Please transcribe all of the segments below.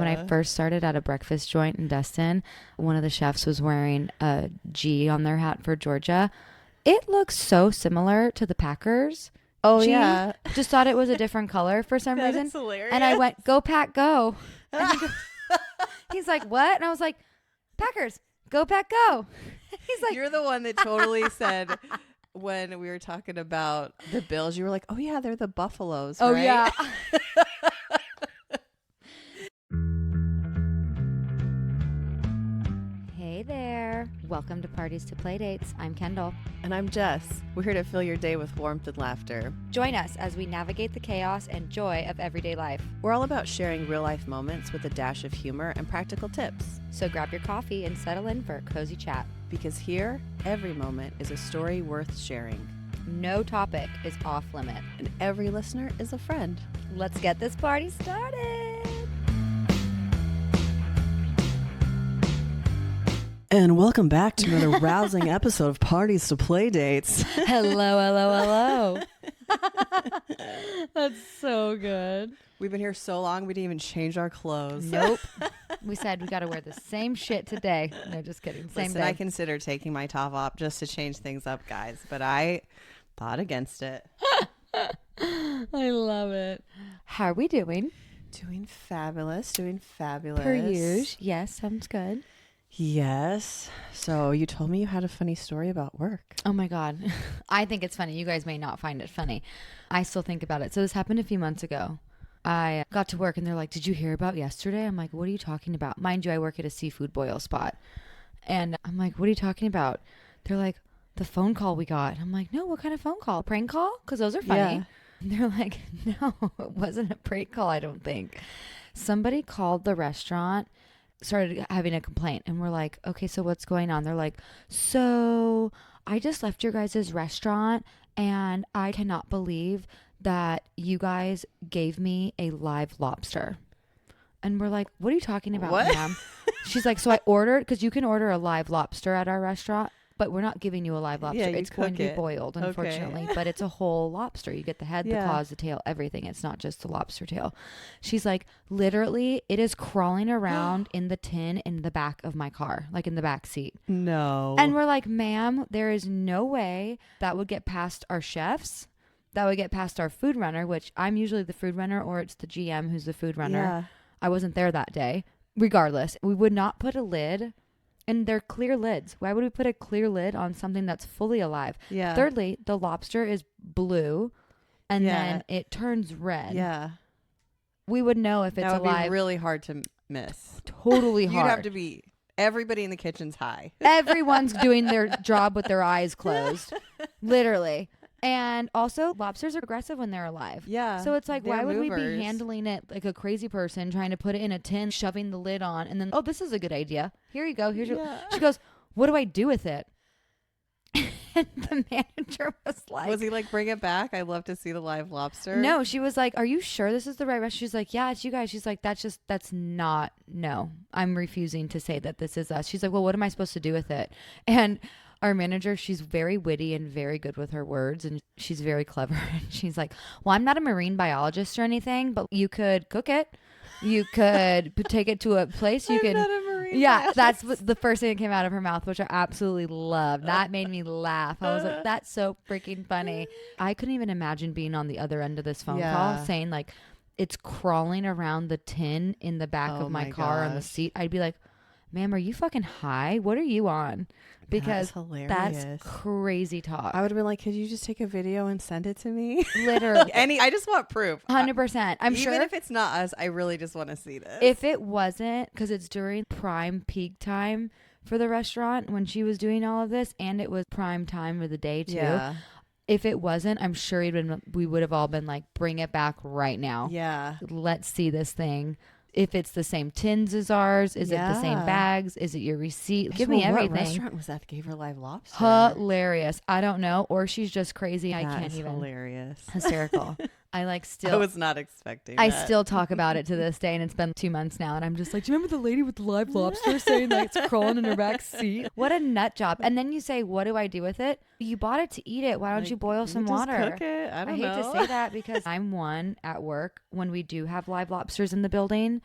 When I first started at a breakfast joint in Destin, one of the chefs was wearing a G on their hat for Georgia. It looks so similar to the Packers. Oh, G. yeah. Just thought it was a different color for some reason. That's hilarious. And I went, "Go Pack, go." And he's like, "What?" And I was like, "Packers, go Pack, go." He's like, "You're the one that totally said when we were talking about the Bills, you were like, oh, yeah, they're the Buffaloes, "Oh, right?" yeah." Hey there. Welcome to Parties to Playdates. I'm Kendall. And I'm Jess. We're here to fill your day with warmth and laughter. Join us as we navigate the chaos and joy of everyday life. We're all about sharing real-life moments with a dash of humor and practical tips. So grab your coffee and settle in for a cozy chat. Because here, every moment is a story worth sharing. No topic is off limit. And every listener is a friend. Let's get this party started. And welcome back to another rousing episode of Parties to Playdates. Hello. That's so good. We've been here so long, we didn't even change our clothes. Nope. We said we got to wear the same shit today. No, just kidding. Same Listen, day. I considered taking my top off just to change things up, guys, but I fought against it. I love it. How are we doing? Doing fabulous. Per usual. Yes, sounds good. Yes. So you told me you had a funny story about work. Oh my God. I think it's funny. You guys may not find it funny. I still think about it. So this happened a few months ago. I got to work and they're like, "Did you hear about yesterday?" I'm like, "What are you talking about?" Mind you, I work at a seafood boil spot. And I'm like, "What are you talking about?" They're like, "The phone call we got." I'm like, "No, what kind of phone call? Prank call?" Because those are funny. Yeah. And they're like, "No, it wasn't a prank call, I don't think." Somebody called the restaurant, started having a complaint, and we're like, "Okay, so what's going on?" They're like, "So I just left your guys' restaurant and I cannot believe that you guys gave me a live lobster." And we're like, "What are you talking about, What? ma'am?" She's like, "So I ordered," because you can order a live lobster at our restaurant, but we're not giving you a live lobster. Yeah, you It's going to be cook it. boiled, unfortunately, but it's a whole lobster. You get the head, the Yeah. claws, the tail, everything. It's not just the lobster tail. She's like, "Literally, it is crawling around in the tin in the back of my car, like in the back seat." No. And we're like, "Ma'am, there is no way that would get past our chefs. That would get past our food runner," which I'm usually the food runner, or it's the GM who's the food runner. Yeah. I wasn't there that day. Regardless, we would not put a lid, and they're clear lids. Why would we put a clear lid on something that's fully alive? Yeah. Thirdly, the lobster is blue, and Yeah. then it turns red. Yeah. We would know if it's That would alive. be really hard to miss. Totally hard. You'd have to be, everybody in the kitchen's high. Everyone's doing their job with their eyes closed. Literally. And also, lobsters are aggressive when they're alive. Yeah. So it's like, they're why would we movers. be handling it like a crazy person, trying to put it in a tin, shoving the lid on, and then, "Oh, this is a good idea. Here you go. Here's your." Yeah. She goes, "What do I do with it?" And the manager was like, Was he like, "Bring it back? I'd love to see the live lobster"? "No." She was like, "Are you sure this is the right restaurant?" She's like, "Yeah, it's you guys." She's like, that's not, no, I'm refusing to say that this is us." She's like, "Well, what am I supposed to do with it?" And our manager, she's very witty and very good with her words, and she's very clever. And she's like, "Well, I'm not a marine biologist or anything, but you could cook it. You could take it to a place. You I'm can." not a marine Yeah, biologist. that's what the first thing that came out of her mouth, which I absolutely loved. That made me laugh. I was like, "That's so freaking funny." I couldn't even imagine being on the other end of this phone call, Yeah. saying like, "It's crawling around the tin in the back Oh of my my car on the gosh. seat." I'd be like, "Ma'am, are you fucking high? What are you on?" Because that's hilarious. crazy talk. I would have been like, "Could you just take a video and send it to me?" Literally. I just want proof. 100%. I'm Even sure if it's not us, I really just want to see this. if it wasn't, because it's during prime peak time for the restaurant when she was doing all of this, and it was prime time of the day too. Yeah. If it wasn't, I'm sure we would have all been like, "Bring it back right now. Yeah. Let's see this thing." If it's the same tins as ours, is it the same Yeah. bags? Is it your receipt? Give me What everything. restaurant was that gave her live lobster? Hilarious. I don't know. Or she's just crazy. I That can't is even. hilarious. Hysterical. I like I still. was not expecting I that. still talk about it to this day, and it's been 2 months now, and I'm just like, "Do you remember the lady with the live lobster saying that it's crawling in her back seat?" What a nut job. And then you say, "What do I do with it?" You bought it to eat it. Why don't Like, you boil some just water? Cook it. I I don't hate know. to say that because I'm one at work when we do have live lobsters in the building.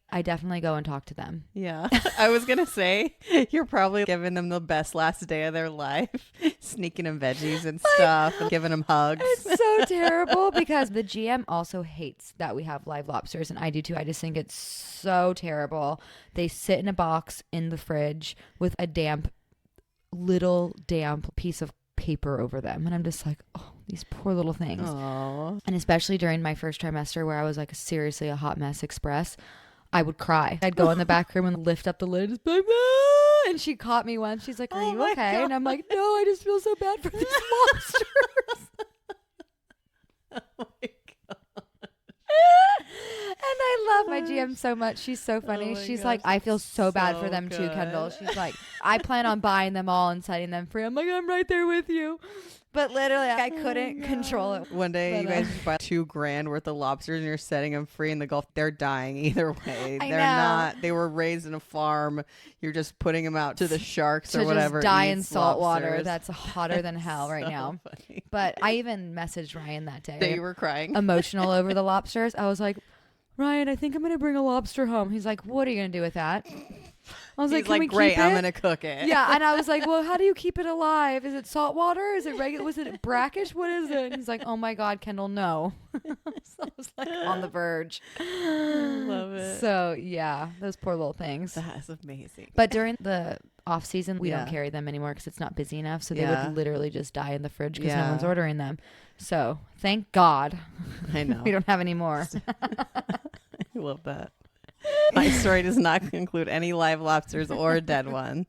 I definitely go and talk to them. Yeah. I was going to say, you're probably giving them the best last day of their life, sneaking them veggies and stuff and giving them hugs. It's so terrible because the GM also hates that we have live lobsters, and I do too. I just think it's so terrible. They sit in a box in the fridge with a little damp piece of paper over them, and I'm just like, oh, these poor little things. Aww. And especially during my first trimester where I was like seriously a hot mess express, I would cry. I'd go in the back room and lift up the lid, just be like, ah! And she caught me once. She's like, are you okay? God. And I'm like, no, I just feel so bad for these lobsters. Oh my God. And I love my GM so much. She's so funny. my She's gosh, like, I feel so bad for so them too, good. Kendall. She's like, I plan on buying them all and setting them free. I'm like, I'm right there with you. But literally, I couldn't control it. One day But, you guys buy $2,000 worth of lobsters and you're setting them free in the Gulf. They're dying either way. I They're know. not. They were raised in a farm. You're just putting them out to the sharks To or whatever. just die in eats salt water. lobsters. That's hotter than hell right So now. funny. But I even messaged Ryan that day. That you were crying. Emotional over the lobsters. I was like, Ryan, I think I'm going to bring a lobster home. He's like, what are you going to do with that? I was He's like, can we great, keep it? I'm going to cook it. Yeah, and I was like, well, how do you keep it alive? Is it salt water? Is it regular? Was it brackish? What is it? And he's like, oh my God, Kendall, no. So I was like on the verge. Love it. So yeah, those poor little things. That is amazing. But during the off season, we don't Yeah. carry them anymore because it's not busy enough. So they Yeah. would literally just die in the fridge because no Yeah. one's ordering them. So thank God I know. we don't have any more. I love that. My story does not include any live lobsters or dead ones.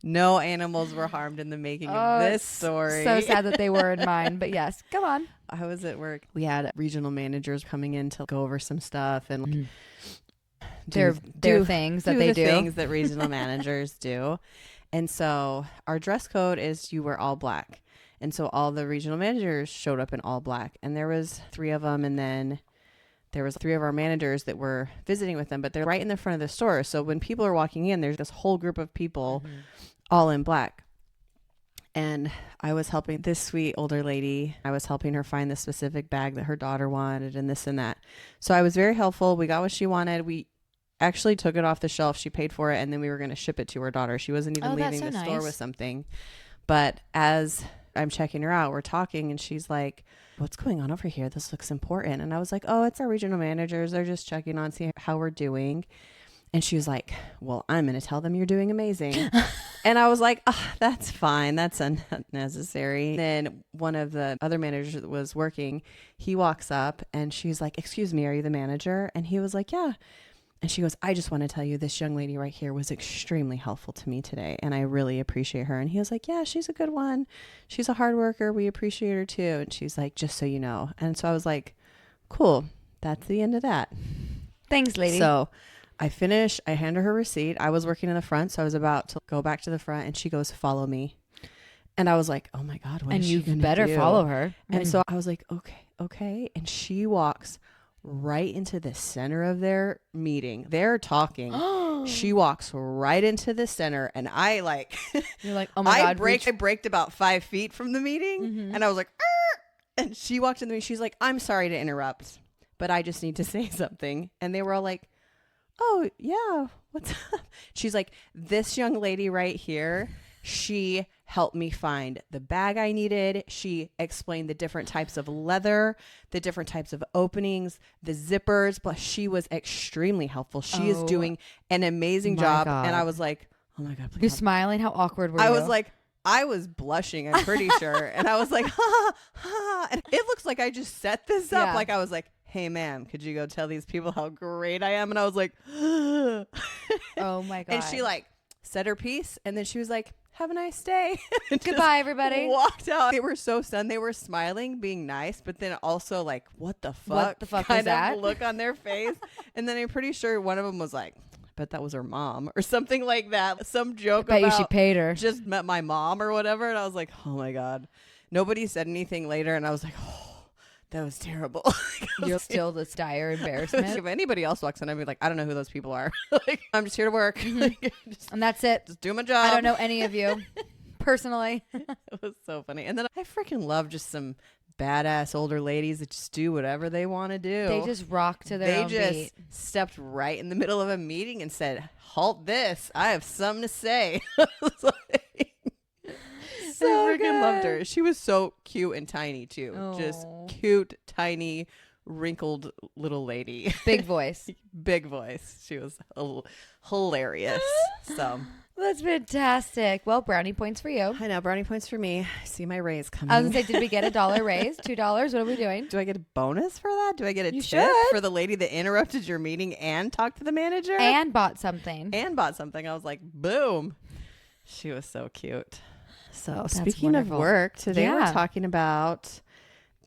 No animals were harmed in the making of this it's story. So sad that they were in mine. But yes, come on. I was at work. We had regional managers coming in to go over some stuff and like, Their things that they the do. things that regional managers do. And so our dress code is you wear all black. And so all the regional managers showed up in all black. And there was 3 of them. And then there was 3 of our managers that were visiting with them. But they're right in the front of the store. So when people are walking in, there's this whole group of people all in black. And I was helping this sweet older lady. I was helping her find the specific bag that her daughter wanted and this and that. So I was very helpful. We got what she wanted. We actually took it off the shelf. She paid for it. And then we were going to ship it to her daughter. She wasn't even leaving so the store nice. with something. But as I'm checking her out, we're talking and she's like, what's going on over here? This looks important. And I was like, oh, it's our regional managers. They're just checking on, see how we're doing. And she was like, well, I'm going to tell them you're doing amazing. And I was like, oh, that's fine. That's unnecessary. Then one of the other managers that was working, he walks up and she's like, excuse me, are you the manager? And he was like, yeah. And she goes, I just want to tell you this young lady right here was extremely helpful to me today. And I really appreciate her. And he was like, yeah, she's a good one. She's a hard worker. We appreciate her too. And she's like, just so you know. And so I was like, cool. That's the end of that. Thanks, lady. So I finish. I hand her receipt. I was working in the front. So I was about to go back to the front and she goes, follow me. And I was like, oh my God, what and is she you gonna better do? follow her. And so I was like, okay. And she walks right into the center of their meeting. They're talking. She walks right into the center. And I like, You're like, oh my God. I braked about 5 feet from the meeting. And I was like, "Arr!" And she walked into me. She's like, I'm sorry to interrupt, but I just need to say something. And they were all like, oh yeah, what's up? She's like, this young lady right here, she helped me find the bag I needed. She explained the different types of leather, the different types of openings, the zippers, but she was extremely helpful. She is doing an amazing my job. God. And I was like, oh my God, please You're help. smiling. How awkward were you? I was like, I was blushing, I'm pretty sure. And I was like, ha, ha. And it looks like I just set this up. Yeah. Like I was like, hey, ma'am, could you go tell these people how great I am? And I was like, oh my God. And she like said her piece. And then she was like, have a nice day. And just Goodbye, everybody. Walked out. They were so stunned. They were smiling, being nice, but then also like, what the fuck? What the fuck kind was that? of look on their face. And then I'm pretty sure one of them was like, I bet that was her mom or something like that. Some joke Bet about you she paid her. just met my mom or whatever. And I was like, oh my God. Nobody said anything later. And I was like, oh, that was terrible. You're still this dire embarrassment. If anybody else walks in, I'd be like, I don't know who those people are. Like, I'm just here to work. Like, And that's it. just do my job. I don't know any of you personally. It was so funny. And then I freaking love just some badass older ladies that just do whatever they want to do. They just rock to their own beat. They just stepped right in the middle of a meeting and said, "Halt this. I have something to say." I was like, So I freaking good. loved her. She was so cute and tiny too. Just Oh. cute, tiny, wrinkled little lady. Big voice. Big voice. She was hilarious. So That's fantastic. Well, brownie points for you. I know, brownie points for me. I see my raise coming. I was going to say, did we get $1 raise? $2? What are we doing? Do I get a bonus for that? Do I get a You tip should. for the lady that interrupted your meeting and talked to the manager? And bought something. And bought something. I was like, boom. She was so cute. So That's speaking wonderful. of work, today Yeah. we're talking about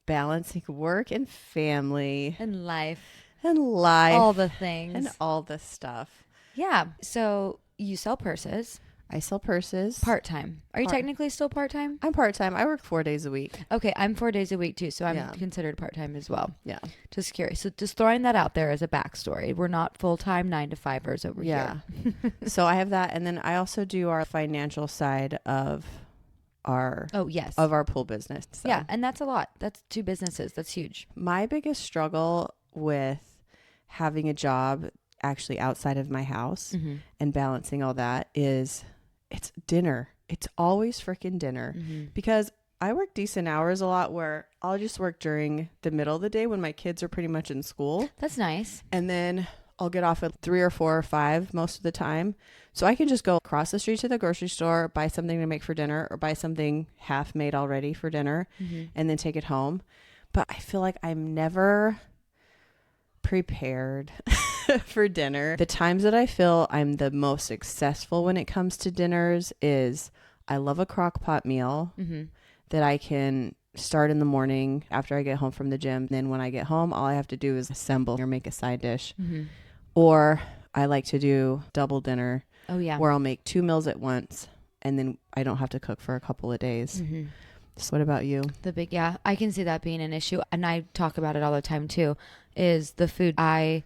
balancing work and family And life. and life All the things. and all this stuff. Yeah. So you sell purses I sell purses. part-time. Are you technically still part-time? I'm part-time. I work 4 days a week. Okay. I'm 4 days a week too. So I'm Yeah. considered part-time as well. Yeah. Just curious. So just throwing that out there as a backstory. We're not full-time 9-to-5ers over Yeah. here. So I have that. And then I also do our financial side of our Oh, yes. our pool business. So Yeah. And that's a lot. That's 2 businesses. That's huge. my biggest struggle with having a job actually outside of my house Mm-hmm. and balancing all that is it's dinner. It's always freaking dinner Mm-hmm. because I work decent hours a lot where I'll just work during the middle of the day when my kids are pretty much in school. That's nice. And then I'll get off at 3 or 4 or 5 most of the time. So I can just go across the street to the grocery store, buy something to make for dinner or buy something half made already for dinner Mm-hmm. and then take it home. But I feel like I'm never prepared for dinner. The times that I feel I'm the most successful when it comes to dinners is I love a crock pot meal Mm-hmm. that I can start in the morning after I get home from the gym. Then when I get home, all I have to do is assemble or make a side dish. Mm-hmm. Or I like to do double dinner Oh, yeah. where I'll make 2 meals at once and then I don't have to cook for a couple of days. Mm-hmm. So what about you? Yeah, I can see that being an issue. And I talk about it all the time too, is the food I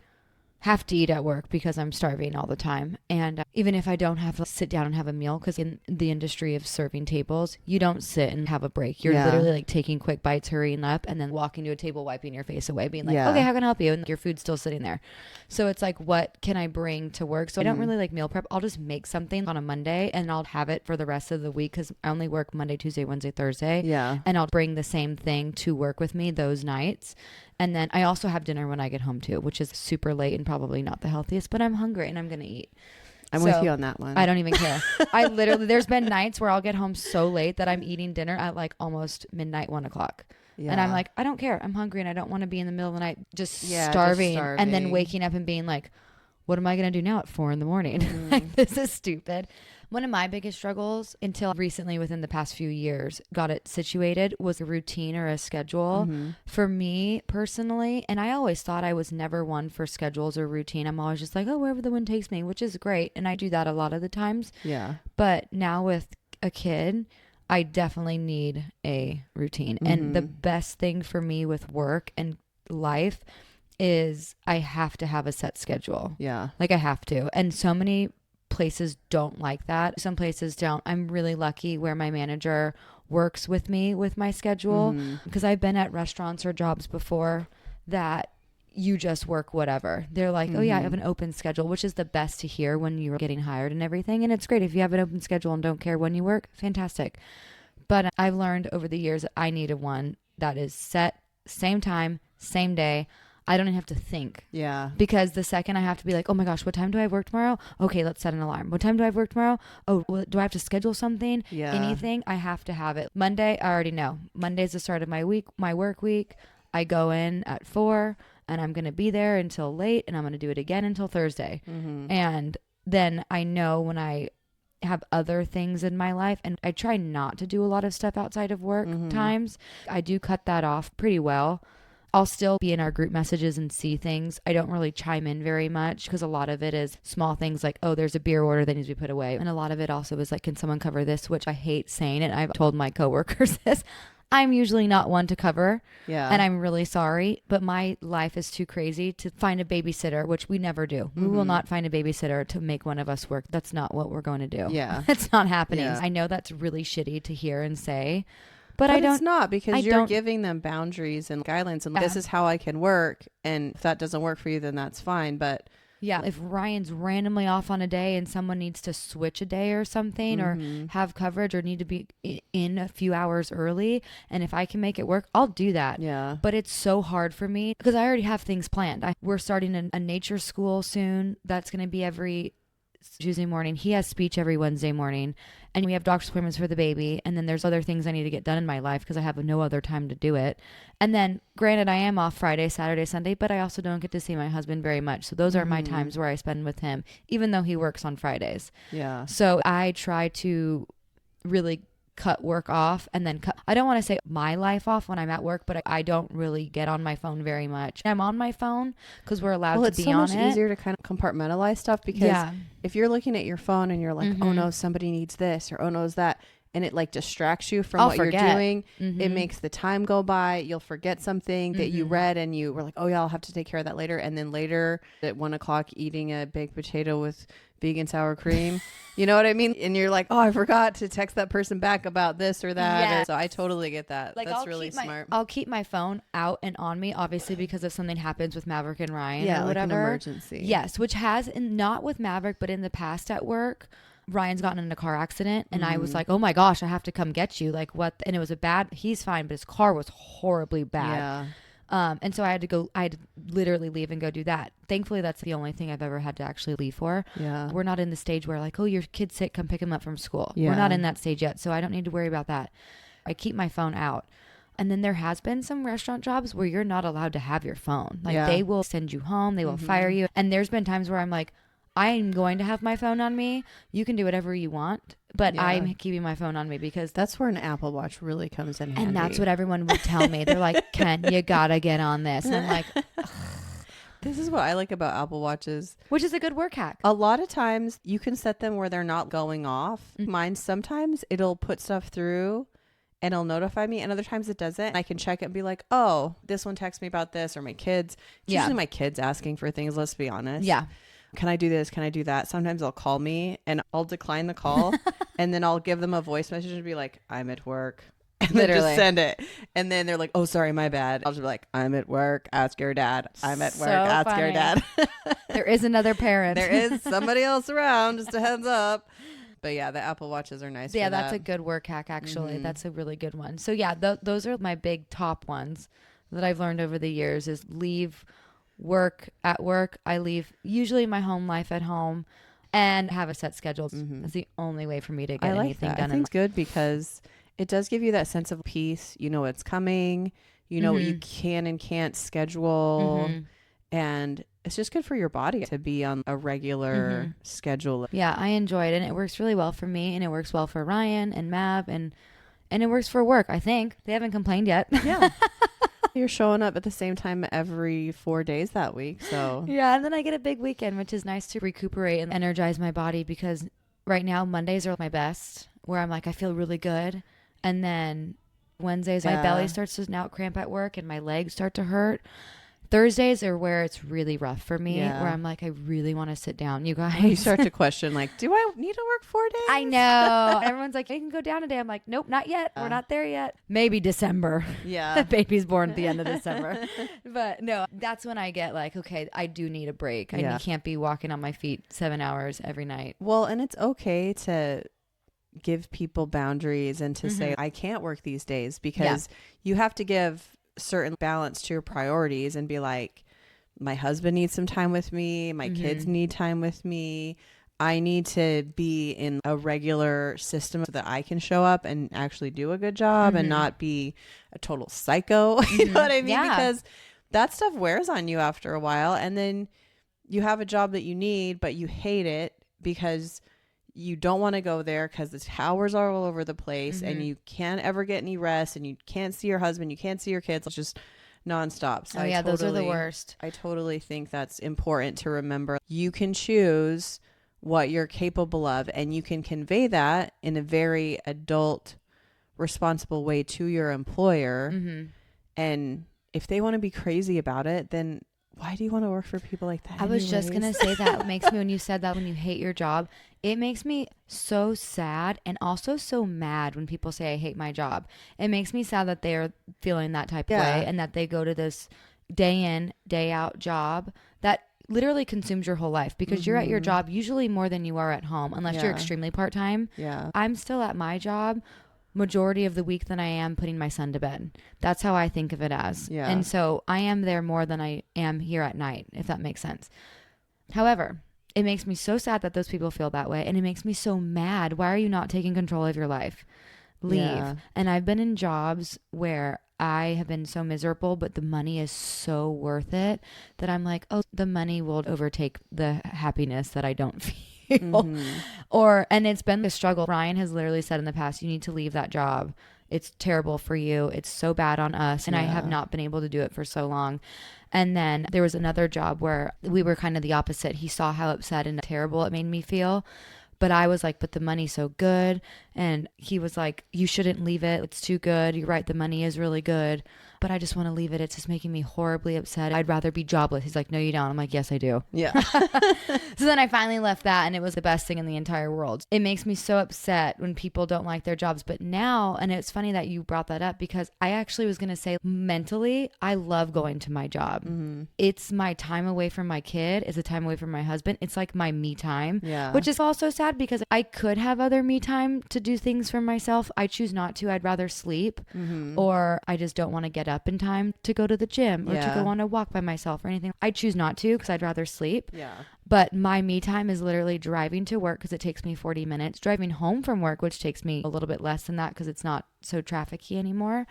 have to eat at work because I'm starving all the time. And even if I don't have to sit down and have a meal, because in the industry of serving tables, you don't sit and have a break. You're Yeah. literally like taking quick bites, hurrying up, and then walking to a table, wiping your face away, being like, Yeah. okay, how can I help you? And your food's still sitting there. So it's like, what can I bring to work? So I don't really like meal prep. I'll just make something on a Monday and I'll have it for the rest of the week because I only work Monday, Tuesday, Wednesday, Thursday. Yeah. And I'll bring the same thing to work with me those nights. And then I also have dinner when I get home too, which is super late and probably not the healthiest, but I'm hungry and I'm going to eat. I'm So, with you on that one. I don't even care. I literally, there's been nights where I'll get home so late that I'm eating dinner at like almost midnight, 1:00. Yeah. And I'm like, I don't care. I'm hungry and I don't want to be in the middle of the night just Yeah, starving. just And then starving. waking up and being like, what am I going to do now at 4 a.m? Mm-hmm. Like, this is stupid. One of my biggest struggles until recently within the past few years got it situated was a routine or a schedule Mm-hmm. for me personally. And I always thought I was never one for schedules or routine. I'm always just like, oh, wherever the wind takes me, which is great. And I do that a lot of the times. Yeah. But now with a kid, I definitely need a routine. And the best thing for me with work and life is I have to have a set schedule. Yeah. Like I have to. And so many places don't like that. Some places don't. I'm really lucky where my manager works with me with my schedule because I've been at restaurants or jobs before that you just work whatever. They're like, oh yeah, I have an open schedule, which is the best to hear when you're getting hired and everything. And it's great if you have an open schedule and don't care when you work. Fantastic. But I've learned over the years that I need one that is set, same time, same day. I don't even have to think. Yeah. Because the second I have to be like, oh my gosh, what time do I have work tomorrow? Okay, let's set an alarm. What time do I have work tomorrow? Oh, well, do I have to schedule something? Yeah. Anything? I have to have it. Monday, I already know. Monday's the start of my week, my work week. I go in at 4 and I'm going to be there until late and I'm going to do it again until Thursday. And then I know when I have other things in my life and I try not to do a lot of stuff outside of work times. I do cut that off pretty well. I'll still be in our group messages and see things. I don't really chime in very much because a lot of it is small things like, oh, there's a beer order that needs to be put away. And a lot of it also is like, can someone cover this? Which I hate saying it. I've told my coworkers this. I'm usually not one to cover. Yeah. And I'm really sorry, but my life is too crazy to find a babysitter, which we never do. We will not find a babysitter to make one of us work. That's not what we're going to do. Yeah. It's not happening. Yeah. I know that's really shitty to hear and say, But I it's don't, not, because I you're don't, giving them boundaries and guidelines, and Yeah. this is how I can work. And if that doesn't work for you, then that's fine. But yeah, if Ryan's randomly off on a day and someone needs to switch a day or something or have coverage or need to be in a few hours early, and if I can make it work, I'll do that. yeah, But it's so hard for me because I already have things planned. We're starting a nature school soon. That's going to be every Tuesday morning. He has speech every Wednesday morning, and we have doctor's appointments for the baby. And then there's other things I need to get done in my life because I have no other time to do it. And then granted, I am off Friday, Saturday, Sunday, but I also don't get to see my husband very much. So those are my times where I spend with him, even though he works on Fridays. yeah. So I try to really cut work off and then I don't want to say my life off when I'm at work, but I don't really get on my phone very much. I'm on my phone because we're allowed to be on it. It's so much easier to kind of compartmentalize stuff, because if you're looking at your phone and you're like, oh no, somebody needs this, or oh no, is that, and it like distracts you from what you're doing. It makes the time go by. You'll forget something that you read and you were like, oh yeah, I'll have to take care of that later. And then later at 1 o'clock eating a baked potato with vegan sour cream, you know what I mean? And you're like, oh, I forgot to text that person back about this or that. Yes. So I totally get that. Like, that's really smart. I'll keep my phone out and on me, obviously, because if something happens with Maverick and Ryan Yeah, or like whatever. an emergency. Yes, which has, not with Maverick, but in the past at work, Ryan's gotten in a car accident and I was like, oh my gosh, I have to come get you. Like what? And it was he's fine, but his car was horribly bad. Yeah. And so I had to literally leave and go do that. Thankfully, that's the only thing I've ever had to actually leave for. Yeah. We're not in the stage where like, oh, your kid's sick, come pick him up from school. Yeah. We're not in that stage yet. So I don't need to worry about that. I keep my phone out. And then there has been some restaurant jobs where you're not allowed to have your phone. Like they will send you home. They will fire you. And there's been times where I'm like, I'm going to have my phone on me. You can do whatever you want, but I'm keeping my phone on me because that's where an Apple Watch really comes in handy. And that's what everyone would tell me. They're like, Ken, you gotta get on this. And I'm like, this is what I like about Apple Watches. Which is a good work hack. A lot of times you can set them where they're not going off. Mine, sometimes it'll put stuff through and it'll notify me, and other times it doesn't. I can check it and be like, oh, this one texted me about this, or my kids. It's usually my kids asking for things, let's be honest. Yeah. Can I do this? Can I do that? Sometimes they'll call me and I'll decline the call and then I'll give them a voice message and be like, I'm at work. And then just send it. And then they're like, oh, sorry, my bad. I'll just be like, I'm at work. Ask your dad. I'm at work. Ask your dad. There is another parent. There is somebody else around. Just a heads up. But yeah, the Apple Watches are nice. Yeah, for that's that. a good work hack, actually. That's a really good one. So yeah, those are my big top ones that I've learned over the years is leave work at work. I leave usually my home life at home and have a set schedule. That's the only way for me to get anything done. I think it's good because it does give you that sense of peace. You know what's coming. You know what you can and can't schedule. And it's just good for your body to be on a regular schedule. Yeah, I enjoy it. And it works really well for me. And it works well for Ryan and Mav. And it works for work, I think. They haven't complained yet. Yeah. You're showing up at the same time every 4 days that week. So yeah, and then I get a big weekend, which is nice to recuperate and energize my body because right now Mondays are my best where I'm like, I feel really good. And then Wednesdays, my belly starts to now cramp at work and my legs start to hurt. Thursdays are where it's really rough for me, where I'm like, I really want to sit down, you guys. You start to question, like, do I need to work 4 days? I know. Everyone's like, you can go down a day. I'm like, nope, not yet. We're not there yet. Maybe December. Yeah. The baby's born at the end of December. But no, that's when I get like, okay, I do need a break. I can't be walking on my feet 7 hours every night. Well, and it's okay to give people boundaries and to say, I can't work these days because you have to give certain balance to your priorities and be like, my husband needs some time with me, my kids need time with me, I need to be in a regular system so that I can show up and actually do a good job and not be a total psycho. You know what I mean? Because that stuff wears on you after a while, and then you have a job that you need but you hate it because you don't want to go there because the towers are all over the place and you can't ever get any rest and you can't see your husband, you can't see your kids. It's just nonstop. So those are the worst. I totally think that's important to remember. You can choose what you're capable of and you can convey that in a very adult, responsible way to your employer. And if they want to be crazy about it, then why do you want to work for people like that? I was just going to anyways? say that. It makes me, when you said that, when you hate your job, it makes me so sad and also so mad when people say I hate my job. It makes me sad that they're feeling that type of Yeah. way and that they go to this day in, day out job that literally consumes your whole life because you're at your job usually more than you are at home unless you're Yeah. extremely part-time. Yeah. I'm still at my job majority of the week than I am putting my son to bed. That's how I think of it as. Yeah. And so I am there more than I am here at night, if that makes sense. However, it makes me so sad that those people feel that way. And it makes me so mad. Why are you not taking control of your life? Leave. Yeah. And I've been in jobs where I have been so miserable, but the money is so worth it that I'm like, oh, the money will overtake the happiness that I don't feel. And it's been a struggle. Ryan has literally said in the past, you need to leave that job. It's terrible for you. It's so bad on us. And I have not been able to do it for so long. And then there was another job where we were kind of the opposite. He saw how upset and terrible it made me feel. But I was like, but the money's so good. And he was like, you shouldn't leave it. It's too good. You're right. The money is really good. But I just want to leave it. It's just making me horribly upset. I'd rather be jobless. He's like, no, you don't. I'm like, yes, I do. Yeah. So then I finally left that and it was the best thing in the entire world. It makes me so upset when people don't like their jobs. But now, and it's funny that you brought that up because I actually was going to say mentally, I love going to my job. It's my time away from my kid. It's a time away from my husband. It's like my me time, Yeah. which is also sad because I could have other me time to do things for myself. I choose not to. I'd rather sleep or I just don't want to get up in time to go to the gym or to go on a walk by myself or anything. I choose not to because I'd rather sleep. Yeah. But my me time is literally driving to work because it takes me 40 minutes, driving home from work, which takes me a little bit less than that because it's not so trafficy anymore.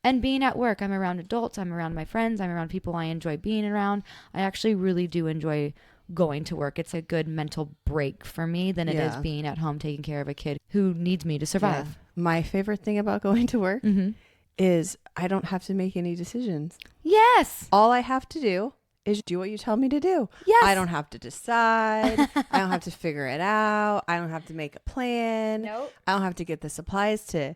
And being at work, I'm around adults, I'm around my friends, I'm around people I enjoy being around. I actually really do enjoy going to work. It's a good mental break for me than it is being at home taking care of a kid who needs me to survive. Yeah. My favorite thing about going to work is I don't have to make any decisions. Yes. All I have to do is do what you tell me to do. Yes. I don't have to decide. I don't have to figure it out. I don't have to make a plan. Nope. I don't have to get the supplies to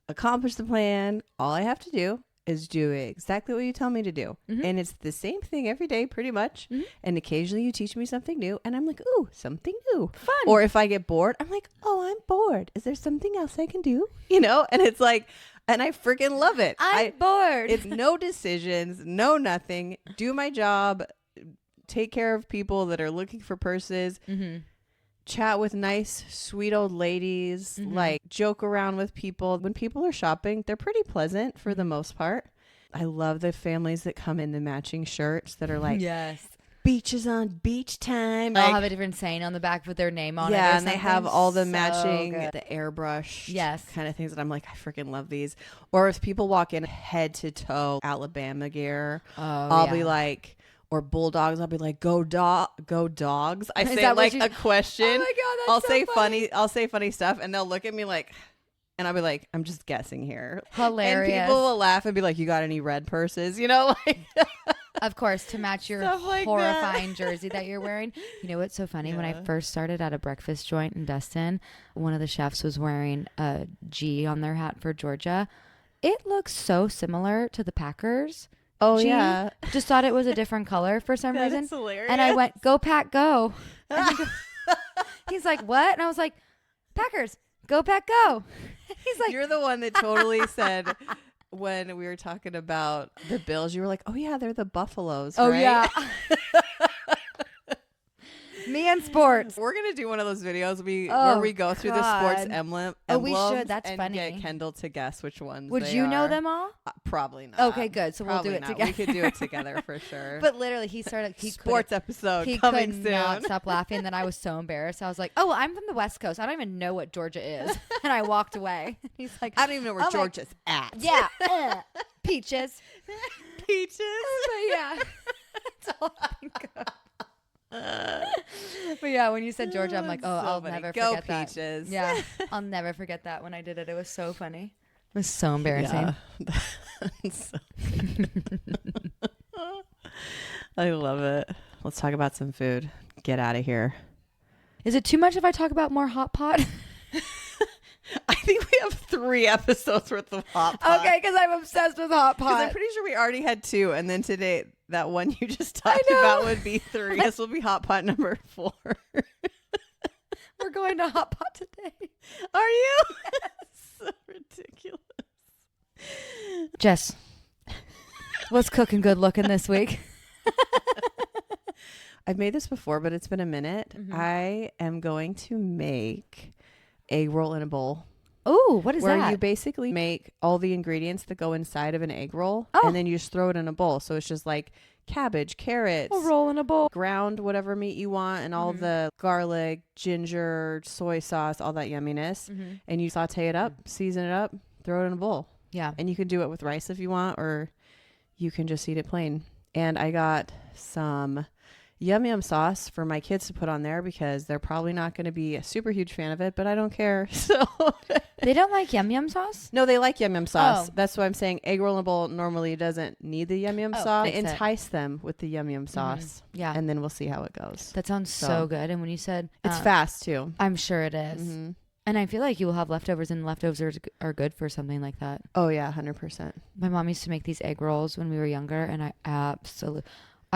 accomplish the plan. All I have to do is do exactly what you tell me to do. And it's the same thing every day, pretty much. And occasionally you teach me something new and I'm like, ooh, something new. Fun. Or if I get bored, I'm like, oh, I'm bored. Is there something else I can do? You know? And it's like, and I freaking love it. I'm bored. It's no decisions, no nothing. Do my job, take care of people that are looking for purses, chat with nice, sweet old ladies, like joke around with people. When people are shopping, they're pretty pleasant for the most part. I love the families that come in the matching shirts that are like, yes. beaches on beach time. They'll Like, have a different saying on the back with their name on it. yeah, or and they something. have all the So matching, good. the airbrush Yes. kind of things that I'm like, I freaking love these. Or if people walk in head to toe Alabama gear, I'll be like, or Bulldogs, I'll be like, go dogs. I Is say that what like you- a question. Oh my God, that's I'll so say funny. I'll say funny stuff and they'll look at me like, and I'll be like, I'm just guessing here. Hilarious. And people will laugh and be like, you got any red purses? You know, like Of course, to match your Stuff like horrifying jersey that you're wearing. You know what's so funny? When I first started at a breakfast joint in Destin, one of the chefs was wearing a G on their hat for Georgia. It looks so similar to the Packers. oh G. yeah. Just thought it was a different color for some That reason. is hilarious. And I went, go Pack, go. And he's like, what? And I was like, Packers, go Pack, go. He's like, You're the one that totally said when we were talking about the Bills, you were like, oh yeah, they're the Buffaloes. oh right? yeah. Me and sports. We're gonna do one of those videos where we go through the sports God. emblems. Oh, we should. That's and funny. Get Kendall to guess which ones. Would they you know are. them all? Probably not. Okay, good. So we'll do Probably it not. together. We could do it together for sure. But literally, he Sports episode He coming could soon. not stop laughing. Then I was so embarrassed. I was like, "Oh, well, I'm from the West Coast. I don't even know what Georgia is." And I walked away. He's like, I don't even know where I'm like, Georgia's at. "Yeah, peaches." Peaches. But yeah, that's all I think of. But yeah, when you said Georgia, I'm like, "Oh, So I'll funny. never Go forget Peaches. that." Yeah, I'll never forget that when I did it. It was so funny. It was so embarrassing. Yeah. That's so good. I love it. Let's talk about some food. Get out of here. Is it too much if I talk about more hot pot? I think we have 3 episodes worth of hot pot. Okay, because I'm obsessed with hot Because I'm pot. pretty sure we already had 2, and then today that one you just talked about would be 3. This will be hot pot number 4. We're going to hot pot today. Are you? So ridiculous. Jess, what's cooking good looking this week? I've made this before, but it's been a minute. Mhm. I am going to make egg roll in a bowl. Oh, what is where that? you basically make all the ingredients that go inside of an egg roll, Oh. and then you just throw it in a bowl. So it's just like cabbage, carrots, A roll in a bowl. ground whatever meat you want, and all Mhm. the garlic, ginger, soy sauce, all that yumminess. Mm-hmm. And you saute it up, season it up, throw it in a bowl. Yeah. And you can do it with rice if you want, or you can just eat it plain. And I got some yum yum sauce for my kids to put on there because they're probably not going to be a super huge fan of it, but I don't care. So They don't like yum yum sauce? no, they like yum yum sauce. Oh. That's why I'm saying egg roll in a bowl normally doesn't need the yum yum Oh, sauce. makes sense. Entice them with the yum yum sauce, Yeah. and then we'll see how it goes. That sounds so So- good. And when you said It's fast too. I'm sure it is. Mhm. And I feel like you will have leftovers, and leftovers are good for something like that. Oh yeah, 100%. My mom used to make these egg rolls when we were younger, and I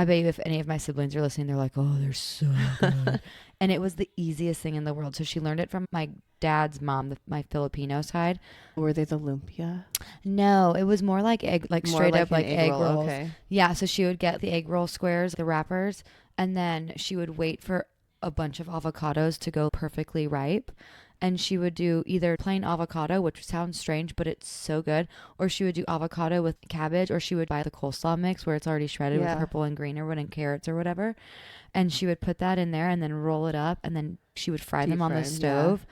bet you if any of my siblings are listening, they're like, oh, they're so good. And it was the easiest thing in the world. So she learned it from my dad's mom, my Filipino side. Were they the lumpia? No, it was more like More straight up an like egg rolls. Okay. Yeah, so she would get the egg roll squares, the wrappers, and then she would wait for a bunch of avocados to go perfectly ripe. And she would do either plain avocado, which sounds strange, but it's so good, or she would do avocado with cabbage, or she would buy the coleslaw mix where it's already shredded Yeah. with purple and green or what, and carrots or whatever. And she would put that in there and then roll it up, and then she would fry them on the Deep fried, stove.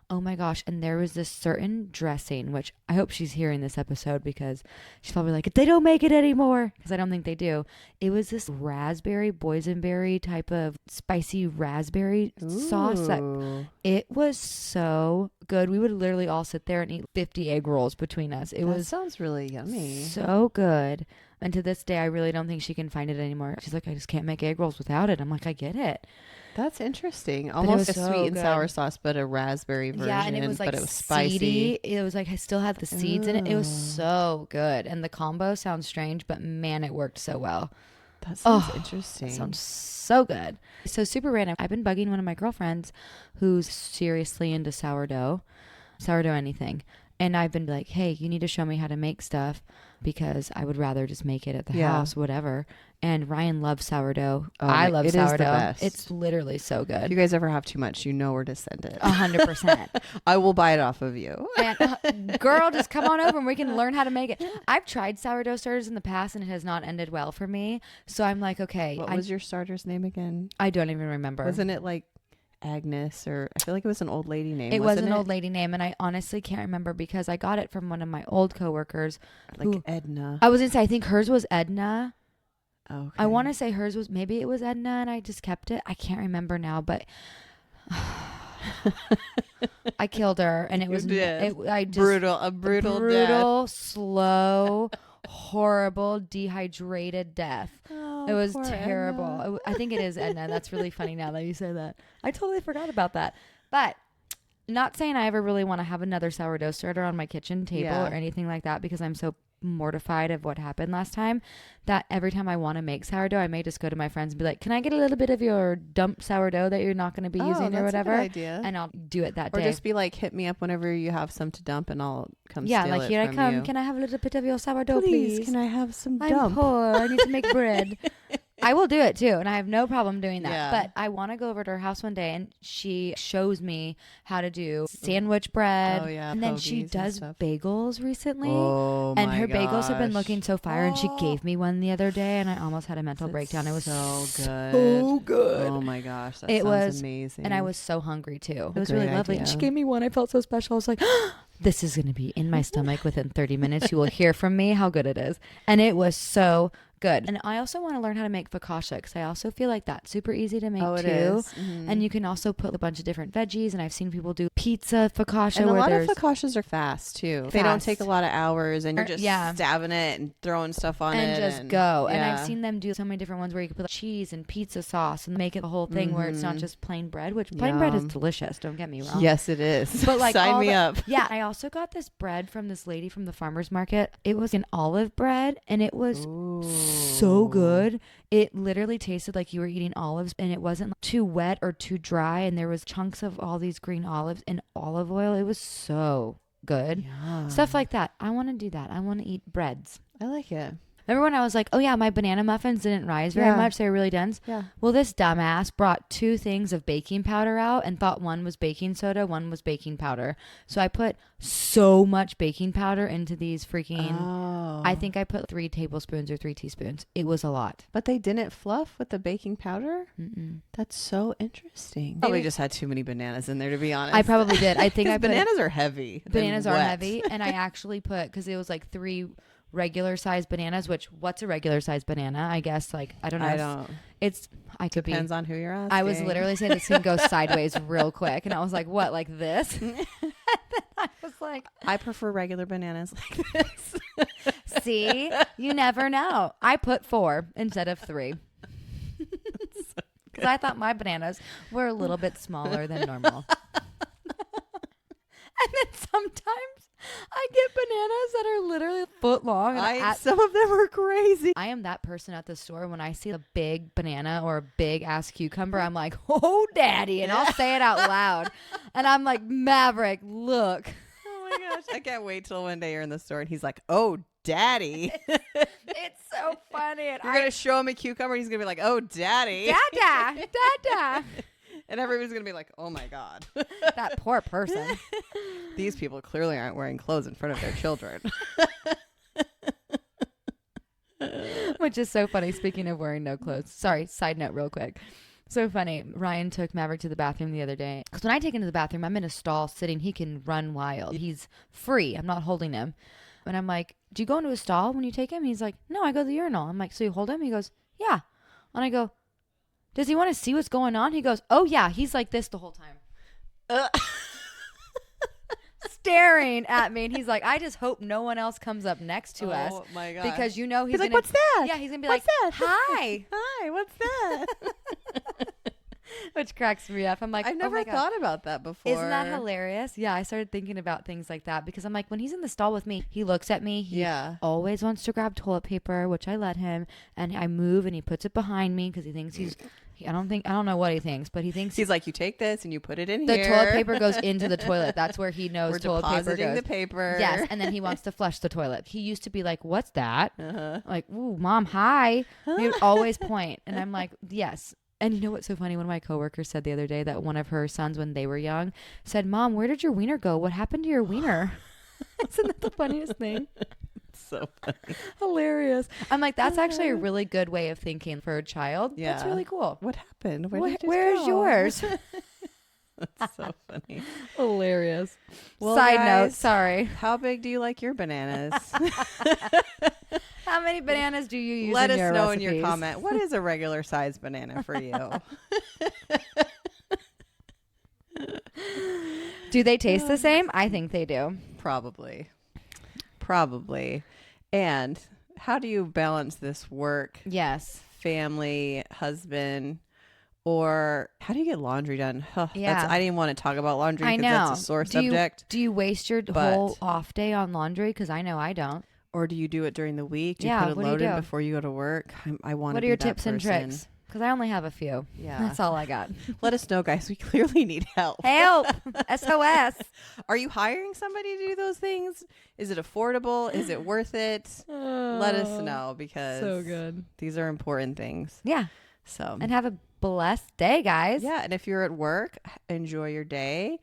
Oh my gosh. And there was this certain dressing, which I hope she's hearing this episode because she's probably like, they don't make it anymore. Because I don't think they do. It was this raspberry, boysenberry type of spicy raspberry sauce. Ooh. It was so good. We would literally all sit there and eat 50 egg rolls between us. It That was sounds really yummy. so good. And to this day, I really don't think she can find it anymore. She's like, I just can't make egg rolls without it. I'm like, I get it. That's interesting. it Almost was a so sweet and good. sour sauce, but a raspberry version. Yeah, and it was like but it was spicy. seedy. It was like I still had the seeds in it. It was Ooh. so good. And the combo sounds strange, but man, it worked so well. That sounds Oh, interesting. It sounds so good. So super random. I've been bugging one of my girlfriends who's seriously into sourdough anything. And I've been like, hey, you need to show me how to make stuff because I would rather just make it at the Yeah. house, whatever. And Ryan loves sourdough. Oh, I love it is the sourdough. best. It's literally so If good. you guys ever have too much, you know where to send it. 100%. I will buy it off of you. And girl, just come on over and we can learn how to make it. I've tried sourdough starters in the past and it has not ended well for me. So I'm like, okay, What was your starter's name again? I don't even remember. Wasn't it like Agnes, or I feel like it was an old lady name. It was wasn't an old lady name, and I honestly can't remember because I got it from one of my old coworkers. like who- Edna. I was gonna say I think hers was Edna. Okay. I want to say hers was, maybe it was Edna, and I just kept it. I can't remember now, but I killed her, and it You was did. I just a brutal, slow, horrible, dehydrated death. death. It was terrible. I think it is Edna. That's really funny now that you say that. I totally forgot about that. But not saying I ever really want to have another sourdough starter on my kitchen table Yeah. or anything like that because I'm so mortified of what happened last time that every time I want to make sourdough, I may just go to my friends and be like, can I get a little bit of your dumped sourdough that you're not going to be using or whatever? Idea. And I'll do it that Or day. just be like, hit me up whenever you have some to dump, and I'll come. Yeah, steal like it here I from come. You. Can I have a little bit of your sourdough, please? Can I have some I'm dump? poor. I need to make bread. I will do it too, and I have no problem doing that. Yeah. But I want to go over to her house one day, and she shows me how to do sandwich bread. Oh, yeah, and then she pogies and does stuff. bagels recently. Oh and my her bagels have been gosh. looking so fire, and she Oh. gave me one the other day, and I almost had a mental That's breakdown. It was so good. so good. Oh my gosh, that It sounds was- amazing. And I was so hungry too. It A was really great lovely. And she idea. gave me one. I felt so special. I was like, this is going to be in my stomach within 30 minutes. You will hear from me how good it is. And it was so good. And I also want to learn how to make focaccia because I also feel like that's super easy to make Oh, it too. is. Mhm. And you can also put a bunch of different veggies. And I've seen people do pizza focaccia. And a where lot of there's focaccias are fast too. They don't take a lot of hours, and you're just stabbing it and throwing stuff on and it just go. And I've seen them do so many different ones where you can put cheese and pizza sauce and make it the whole thing where it's not just plain bread, which plain bread is delicious. Don't get me wrong. Yes, it is. But like, sign me up. Yeah, I also got this bread from this lady from the farmer's market. It was an olive bread, and it was so good. It literally tasted like you were eating olives, and it wasn't too wet or too dry, and there was chunks of all these green olives and olive oil. It was so good. Yeah. Stuff like that. I want to do that. I want to eat breads. I like it. Remember when I was like, oh yeah, my banana muffins didn't rise very much. They were really dense. Yeah. Well, this dumbass brought 2 things of baking powder out and thought one was baking soda, one was baking powder. So I put so much baking powder into these freaking, I think I put 3 tablespoons or 3 teaspoons. It was a lot. But they didn't fluff with the baking powder? Mm-mm. That's so interesting. Probably just had too many bananas in there, to be honest. I probably did. I think bananas are heavy. Bananas are heavy. And I actually put, because it was like 3 regular size bananas, which what's a regular size banana? I guess like I don't know. Depends on who you're asking. I was literally saying this can go sideways real quick, and I was like, what, like this? And then I was like, I prefer regular bananas like this. See, you never know. I put 4 instead of 3 because I thought my bananas were a little bit smaller than normal. And then sometimes I get bananas that are literally a foot long. And some of them are crazy. I am that person at the store when I see a big banana or a big ass cucumber, I'm like, oh, daddy. And I'll say it out loud. And I'm like, Maverick, look. Oh my gosh. I can't wait till one day you're in the store and he's like, oh, daddy. It's so funny. And you're going to show him a cucumber and he's going to be like, oh, daddy. Dada. Dada. And everybody's going to be like, oh my God. That poor person. These people clearly aren't wearing clothes in front of their children. Which is so funny. Speaking of wearing no clothes. Sorry, side note real quick. So funny. Ryan took Maverick to the bathroom the other day. Because when I take him to the bathroom, I'm in a stall sitting. He can run wild. He's free. I'm not holding him. And I'm like, do you go into a stall when you take him? He's like, no, I go to the urinal. I'm like, so you hold him? He goes, yeah. And I go, does he want to see what's going on? He goes, oh, yeah. He's like this the whole time. Staring at me. And he's like, I just hope no one else comes up next to us. Oh, my God. Because you know he's like, what's that? Yeah, he's going to be what's like, that? Hi. Hi, what's that? Which cracks me up. I'm like, I've never thought about that before. Isn't that hilarious? Yeah, I started thinking about things like that because I'm like, when he's in the stall with me, he looks at me. He always wants to grab toilet paper, which I let him. And I move and he puts it behind me because he thinks I don't know what he thinks, but he thinks he's like, you take this and you put it in the here. The toilet paper goes into the toilet. That's where he knows toilet paper goes. We're depositing the paper. Yes, and then he wants to flush the toilet. He used to be like, what's that? Like, ooh, mom, hi. He would always point. And I'm like, yes. And you know what's so funny? One of my coworkers said the other day that one of her sons, when they were young, said, Mom, where did your wiener go? What happened to your wiener? Isn't that the funniest thing? So funny. Hilarious. I'm like, that's actually a really good way of thinking for a child. Yeah. That's really cool. What happened? Where's yours? That's so funny. Hilarious. Well, Side guys, note, sorry. How big do you like your bananas? How many bananas do you use Let in us your know recipes? in your comment. What is a regular size banana for you? Do they taste the same? I think they do. Probably. And how do you balance this work? Yes. Family, husband, or how do you get laundry done? Yeah. I didn't want to talk about laundry because that's a sore subject. Do you waste your whole off day on laundry? Because I know I don't. Or do you do it during the week? Do you put it loaded before you go to work? I want to be that person. What are your tips and tricks? Because I only have a few. Yeah. That's all I got. Let us know, guys. We clearly need help. Help! SOS. Are you hiring somebody to do those things? Is it affordable? Is it worth it? Let us know because so good. These are important things. Yeah. So and have a blessed day, guys. Yeah. And if you're at work, enjoy your day.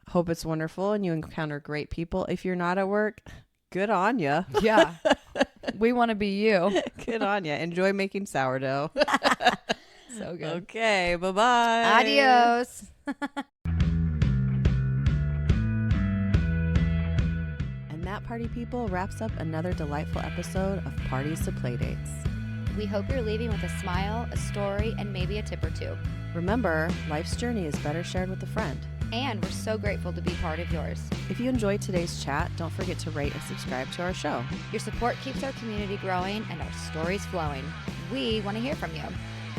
Hope it's wonderful and you encounter great people. If you're not at work, good on you. Yeah. We want to be you. Good on you. Enjoy making sourdough. So good. Okay. Bye-bye. Adios. And that, party people, wraps up another delightful episode of Parties to Playdates. We hope you're leaving with a smile, a story, and maybe a tip or two. Remember, life's journey is better shared with a friend. And we're so grateful to be part of yours. If you enjoyed today's chat, don't forget to rate and subscribe to our show. Your support keeps our community growing and our stories flowing. We want to hear from you.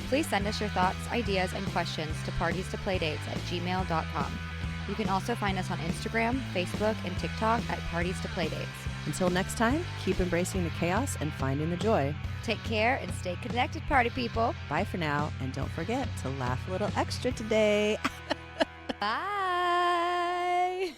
Please send us your thoughts, ideas, and questions to partiestoplaydates@gmail.com. You can also find us on Instagram, Facebook, and TikTok at Partiestoplaydates. Until next time, keep embracing the chaos and finding the joy. Take care and stay connected, party people. Bye for now, and don't forget to laugh a little extra today. Bye.